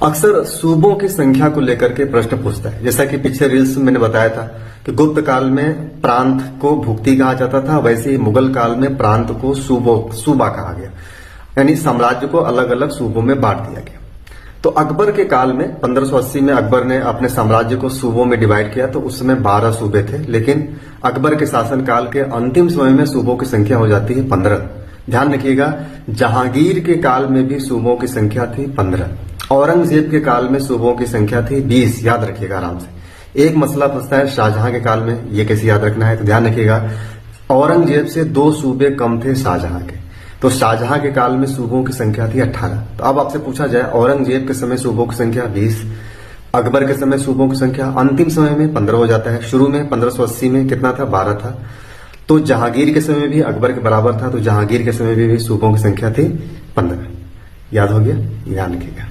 अक्सर सूबों की संख्या को लेकर के प्रश्न पूछता है। जैसा कि पिछले रील्स में मैंने बताया था कि गुप्त काल में प्रांत को भुक्ति कहा जाता था, वैसे ही मुगल काल में प्रांत को सूबा कहा गया, यानी साम्राज्य को अलग अलग सूबों में बांट दिया गया। तो अकबर के काल में 1580 में अकबर ने अपने साम्राज्य को सूबों में डिवाइड किया, तो उस समय 12 सूबे थे। लेकिन अकबर के शासनकाल के अंतिम समय में सूबों की संख्या हो जाती है 15। ध्यान रखिएगा, जहांगीर के काल में भी सूबों की संख्या थी 15। औरंगजेब के काल में सूबों की संख्या थी 20। याद रखिएगा आराम से। एक मसला फंसता है शाहजहां के काल में, ये कैसे याद रखना है, तो ध्यान रखिएगा औरंगजेब से 2 सूबे कम थे शाहजहां के। तो शाहजहां के काल में सूबों की संख्या थी 18। तो अब आपसे पूछा जाए औरंगजेब के समय सूबों की संख्या 20, अकबर के समय सूबों की संख्या अंतिम समय में 15 हो जाता है। शुरू में 1580 में कितना था, 12 था। तो जहांगीर के समय भी अकबर के बराबर था, तो जहांगीर के समय भी सूबों की संख्या थी 15। याद हो गया, ध्यान रखिएगा।